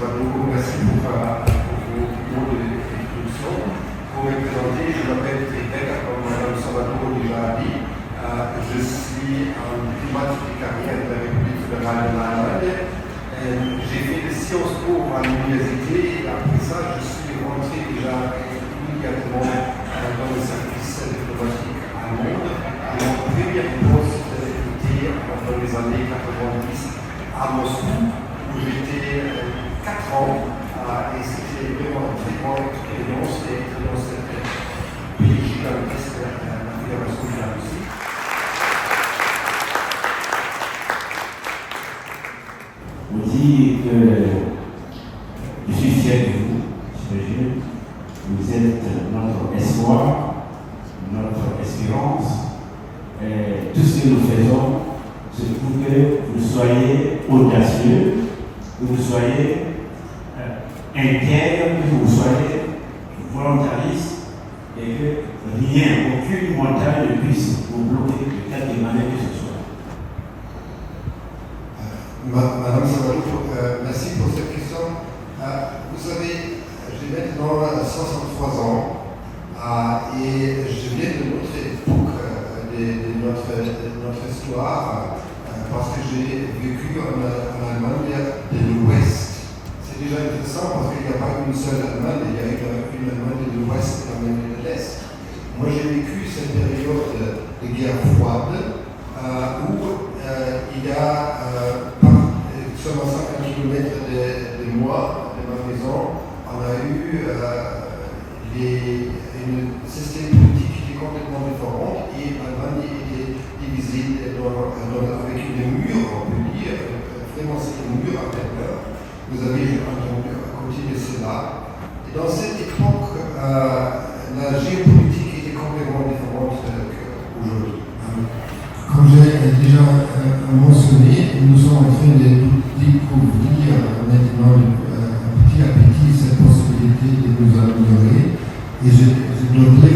Salvador, merci pour vos mots d'introduction. Pour me présenter, je m'appelle Rebecca, comme Mme Salvador déjà a dit. Je suis un diplomate de carrière de la République fédérale de l'Allemagne. J'ai fait des Sciences Po à l'université et après ça, je suis rentré déjà immédiatement dans le service diplomatique allemand. Mon premier poste était dans les années 90 à Moscou, où j'étais 4 ans et c'était vraiment une très grande expérience d'être dans ce pays gigantesque, la Fédération de la Russie. On dit que je suis fier de vous, j'imagine. Vous êtes notre espoir, notre espérance. Et tout ce que nous faisons, c'est pour que vous soyez audacieux, que vous soyez intègre, que vous soyez volontariste et que rien, aucune montagne ne puisse vous bloquer de quelque manière que ce soit. Madame Salvador, merci pour cette question. Vous savez, j'ai maintenant 63 ans et je viens de notre époque, de notre histoire, parce que j'ai vécu en Allemagne de l'Ouest. C'est déjà intéressant parce qu'il n'y a pas une seule Allemagne, il y a une Allemagne de l'Ouest et une Allemagne de l'Est. Moi j'ai vécu cette période de guerre froide où il y a seulement 50 km de moi, de ma maison, on a eu un système politique qui était complètement différent et l'Allemagne était divisée avec une mur, on peut dire, vraiment c'est une mur à Berlin. Vous avez entendu à côté de cela. Et dans cette époque, la géopolitique était complètement différente qu'aujourd'hui. Comme j'ai déjà mentionné, nous sommes en train de découvrir maintenant petit à petit cette possibilité de nous améliorer. Et je dois dire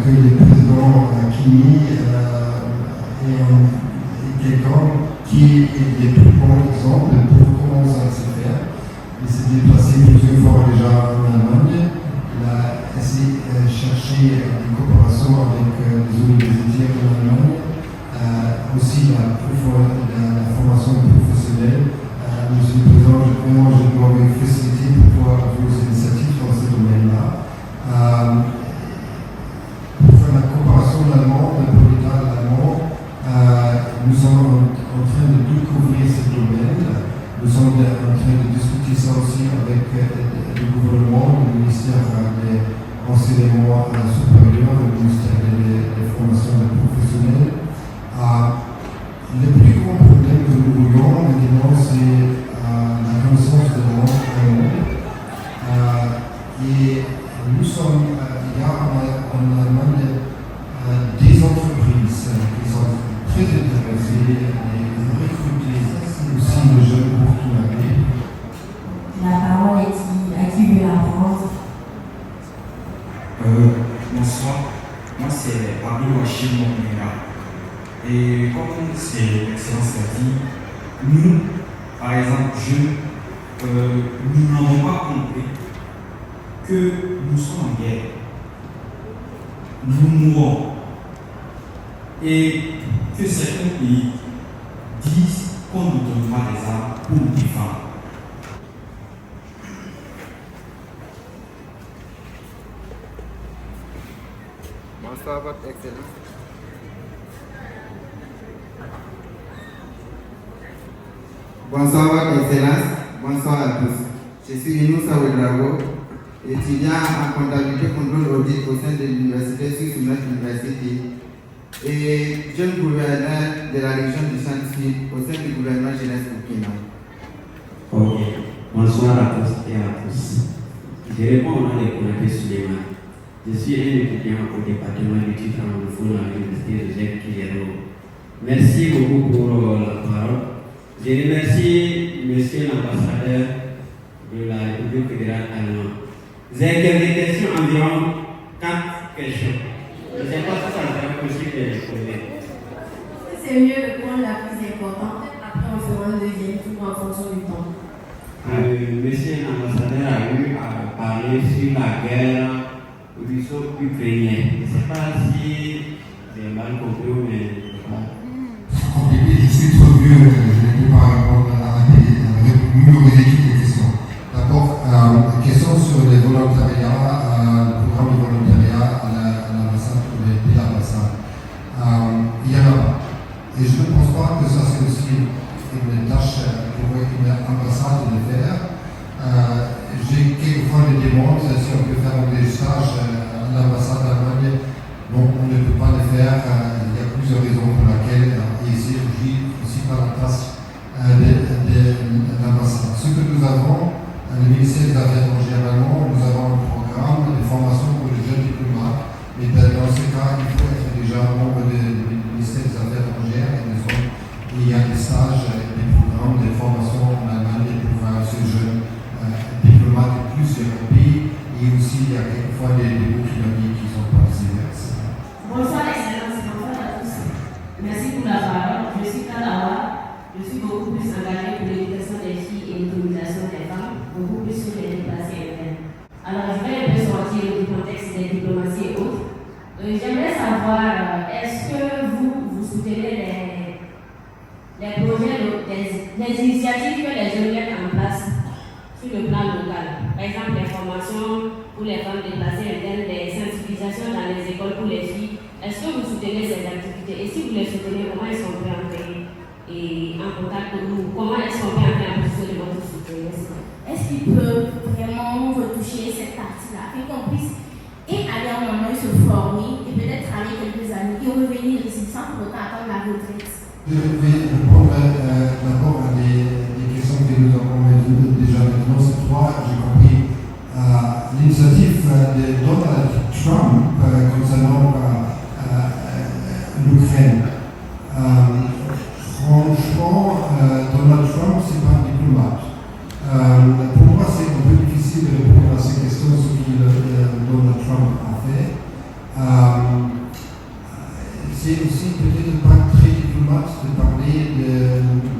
que le président Kimi est quelqu'un qui est le plus bon exemple pour comment ça se fait. Il s'est déplacé plusieurs fois déjà en Allemagne. Il a essayé de chercher des coopérations avec les universités en Allemagne. Aussi la formation professionnelle. Monsieur le Président, vraiment, je dois me féliciter pour vos initiatives dans ce domaine-là. Pour faire la coopération allemande, pour l'État allemand, nous sommes en train de découvrir ce domaine. Nous sommes en train de discuter ça aussi avec le gouvernement, le ministère de l'enseignement supérieur, le ministère de la formation professionnelle. Le plus grand problème que nous voyons maintenant, c'est la connaissance de la langue allemande. Et nous sommes, il y a en Allemagne des entreprises qui sont très intéressées à recruter aussi les jeunes burkinabés. La parole est à qui veut apprendre. Bonsoir, moi c'est Abdou Hachim Mokhmera. Et comme c'est l'excellence l'a dit, nous, par exemple, nous n'avons pas compris que nous sommes en guerre. Nous mourons. Et que certains pays disent qu'on nous donne pas des armes pour nous défendre. Bonsoir, Votre Excellence. Bonsoir, Votre Excellence. Bonsoir à tous. Je suis Inoussa Ouedrago, étudiant en comptabilité contrôle audit au sein de l'Université Suisse University et jeune gouverneur de la région du Centre-Sud au sein du gouvernement Jeunesse Burkina. Ok. Bonsoir à tous et à tous. Je réponds au nom de Konaté Suleiman. Je suis un étudiant au département d'études francophones à l'Université de Jacques Kiliano. Merci beaucoup pour la parole. Je remercie Monsieur l'ambassadeur de la République fédérale allemande. J'ai quelques questions, environ 4 questions. Je ne sais pas si ça sera possible de les poser. C'est mieux de prendre la plus importante, après on fera un deuxième tour en fonction du temps. monsieur l'ambassadeur a eu à parler sur la guerre russo-ukrainienne. Je ne sais pas si j'ai mal compris ou mais C'est compliqué, je suis trop vieux, je ne peux pas répondre à numériser toutes les questions. D'abord, question sur les volontariats, le programme de volontariat à l'ambassade ou de l'ambassade. Il y en a pas. Et je ne pense pas que ça c'est aussi une tâche pour une ambassade de faire. J'ai quelquefois des demandes si on peut faire des stages à l'ambassade d'Allemagne. Donc on ne peut pas le faire. Il y a plusieurs raisons pour lesquelles il s'agit aussi pas la place de l'ambassade. Ce que nous avons, le ministère des Affaires étrangères allemand, nous avons un programme de formation pour les jeunes diplomates. Mais dans ce cas, il faut être déjà membre du ministère des Affaires étrangères et il y a des stages, des programmes de formation en Allemagne pour ces jeunes diplomates de plusieurs pays. Et aussi, il y a quelquefois des Burkinabés qui sont participés à ça. Bonsoir, Excellence, bonsoir à tous. Merci pour la parole. Je suis Kalawa. Je suis beaucoup plus engagée pour l'éducation des filles et l'autonomisation des femmes, beaucoup plus sur les déplacés internes. Alors, je vais un peu sortir du contexte des diplomaties et autres. J'aimerais savoir, est-ce que vous soutenez les projets, les initiatives que les jeunes mettent en place sur le plan local? Par exemple, les formations pour les femmes déplacées internes, les sensibilisations dans les écoles pour les filles. Est-ce que vous soutenez ces activités? Et si vous les soutenez, comment est-ce qu'on peut entrer en contact avec vous? Comment est-ce qu'on peut entrer en position de votre soutien? Est-ce qu'il peut vraiment retoucher cette partie-là, afin qu'on puisse aller en moment se former et peut-être travailler quelques années et revenir ici sans pour autant attendre la retraite? Je vais répondre d'abord à des questions que nous avons déjà maintenant. C'est trois, j'ai compris. L'initiative de Donald Trump concernant l'Ukraine. Franchement, Donald Trump, c'est pas un diplomate. Pour moi, c'est un peu difficile de répondre à ces questions, ce que Donald Trump a fait. C'est aussi peut-être pas très diplomate de parler de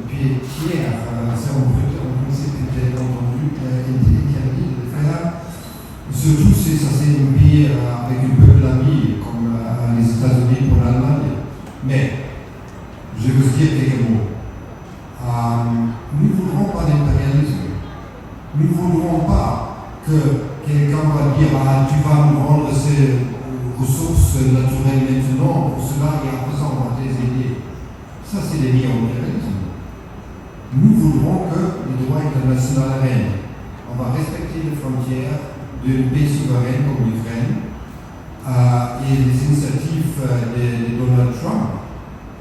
pied tiers. C'est en principe peut-être entendu interdit de le faire. Surtout si ça s'est un pays avec un peuple ami comme les États-Unis pour l'Allemagne. Mais je veux dire quelques mots. Nous ne voudrons pas d'impérialisme. Nous ne voudrons pas que quelqu'un va dire tu vas nous rendre ces ressources naturelles maintenant, pour cela et après ça on va t'aider. Ça c'est des néo-impérialismes. Nous voudrons que le droit international règne. On va respecter les frontières d'un pays souverain comme l'Ukraine. Et les initiatives de Donald Trump,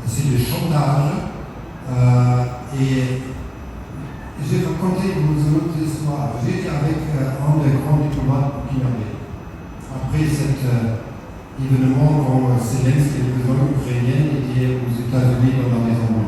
c'est le chantage. Et j'ai raconté une autre histoire. J'étais avec un des grands diplomates burkinabés. Après cet événement, quand Zelensky, le président ukrainien, était aux États-Unis dans la Maison Blanche.